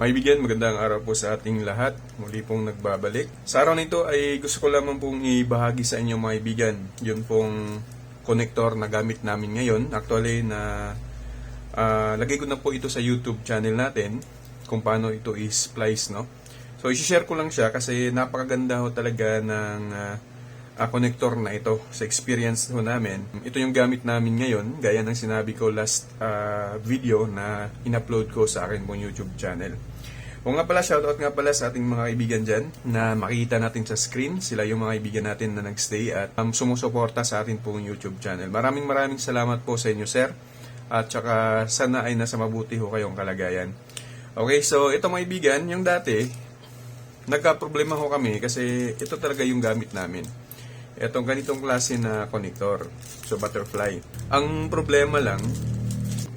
Maibigan, magandang araw po sa ating lahat. Muli pong nagbabalik. Sa araw nito ay gusto ko lamang pong ibahagi sa inyo mga kaibigan. Yun pong connector na gamit namin ngayon. Actually, lagay ko na po ito sa YouTube channel natin kung paano ito i-splice, no? So, isi-share ko lang siya kasi napakaganda ho talaga ng connector na ito sa experience ho namin. Ito yung gamit namin ngayon, gaya ng sinabi ko last video na in-upload ko sa akin pong YouTube channel. O nga pala, shoutout nga pala sa ating mga kaibigan dyan na makikita natin sa screen. Sila yung mga kaibigan natin na nagstay at sumusuporta sa atin pong YouTube channel. Maraming salamat po sa inyo, sir. At saka sana ay nasa mabuti ho kayong kalagayan. Okay, so ito mga kaibigan, yung dati, nagka-problema ho kami kasi ito talaga yung gamit namin. Itong ganitong klase na connector. So, butterfly. Ang problema lang,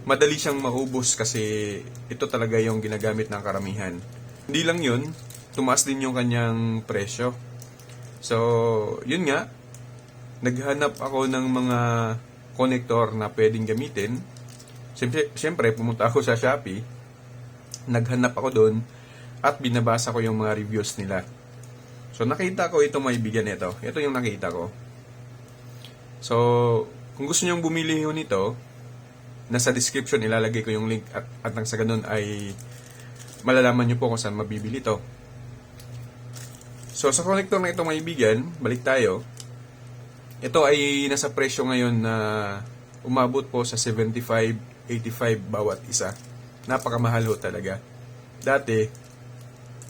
madali siyang maubos kasi ito talaga yung ginagamit ng karamihan. Hindi lang yun, tumaas din yung kanyang presyo. So, yun nga, naghanap ako ng mga connector na pwedeng gamitin. Siyempre, pumunta ako sa Shopee, naghanap ako doon, at binabasa ko yung mga reviews nila. So, nakita ko ito maibigan ito. Ito yung nakita ko. So, kung gusto nyong bumili yun nito, nasa description ilalagay ko yung link at nang sa ganun ay malalaman nyo po kung saan mabibili ito. So, sa connector na ito maibigan, balik tayo. Ito ay nasa presyo ngayon na umabot po sa 75-85 bawat isa. Napakamahal ho talaga. Dati,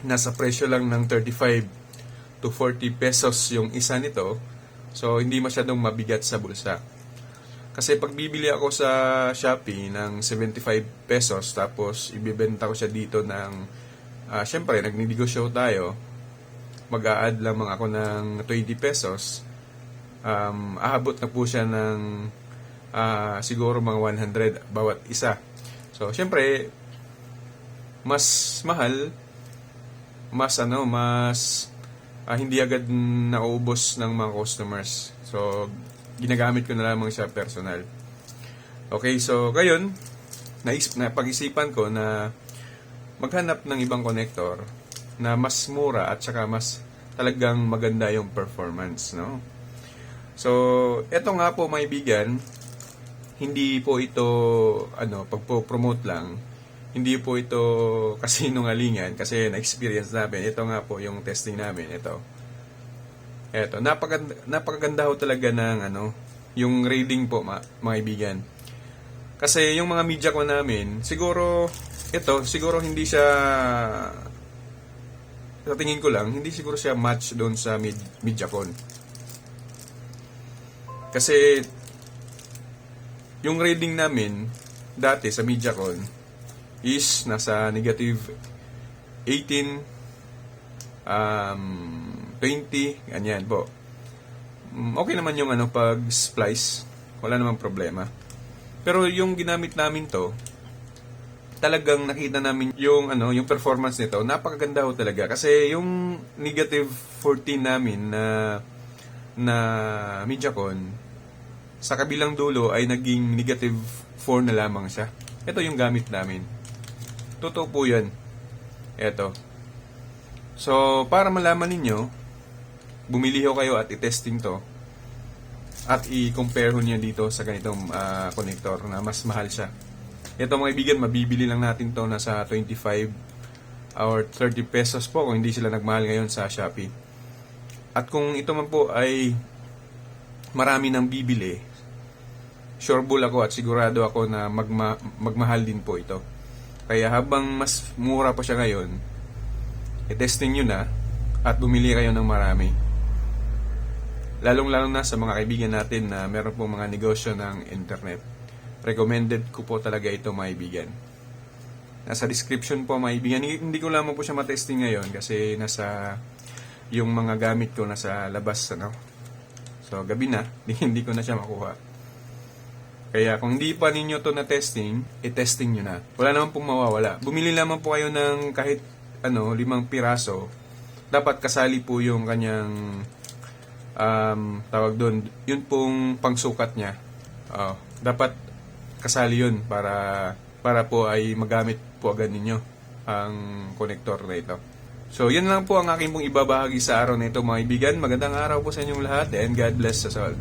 nasa presyo lang ng 35 to 40 pesos yung isa nito. So, hindi masyadong mabigat sa bulsa. Kasi pag bibili ako sa Shopee ng 75 pesos tapos ibibenta ko siya dito ng syempre nagninegosyo tayo, mag-a-add lamang ako ng 20 pesos, aabot na po siya ng siguro mga 100 bawat isa. So syempre mas mahal, mas hindi agad nauubos ng mga customers. So ginagamit ko na lamang siya personal. Okay, so ngayon, napag-isipan ko na maghanap ng ibang connector na mas mura at saka mas talagang maganda yung performance, no? So, eto nga po maibigan, hindi po ito pagpo-promote lang. Hindi po ito kasinungalingan kasi na-experience namin. Ito nga po yung testing namin, ito. Eto, napakaganda ho talaga ng yung rating po mga kaibigan. Kasi yung mga media ko namin, siguro hindi siya, sa tingin ko lang, hindi siguro siya match doon sa MediaCon. Kasi yung rating namin dati sa MediaCon is nasa negative 18, 20, ganyan po. Okay naman yung pag-splice. Wala namang problema. Pero yung ginamit namin to, talagang nakita namin yung performance nito. Napakaganda ho talaga. Kasi yung negative 14 namin na MediaCon, sa kabilang dulo ay naging negative 4 na lamang siya. Ito yung gamit namin. Totoo po yan. Ito. So, para malaman ninyo, bumili ho kayo at i-testing to at i-compare ho niya dito sa ganitong connector na mas mahal siya. Ito mga kaibigan, mabibili lang natin to na sa 25 or 30 pesos po kung hindi sila nagmahal ngayon sa Shopee. At kung ito man po ay marami nang bibili, surebull ako at sigurado ako na magmahal din po ito. Kaya habang mas mura pa siya ngayon, i-testing nyo na at bumili kayo ng marami. Lalong-lalo na sa mga kaibigan natin na meron pong mga negosyo ng internet. Recommended ko po talaga ito mga kaibigan. Nasa description po mga kaibigan. Hindi ko lamang po siya matesting ngayon kasi nasa yung mga gamit ko nasa labas. So gabi na, hindi ko na siya makuha. Kaya kung hindi pa ninyo to na testing, i-testing nyo na. Wala naman pong mawawala. Bumili lamang po kayo ng kahit 5 piraso. Dapat kasali po yung kanyang tawag doon, yun pong pangsukat niya. Dapat kasali yun para po ay magamit po agad ninyo. ang connector na ito. So, yan lang po ang aking pong ibabahagi sa araw na ito mga kaibigan. Magandang araw po sa inyong lahat and God bless us all.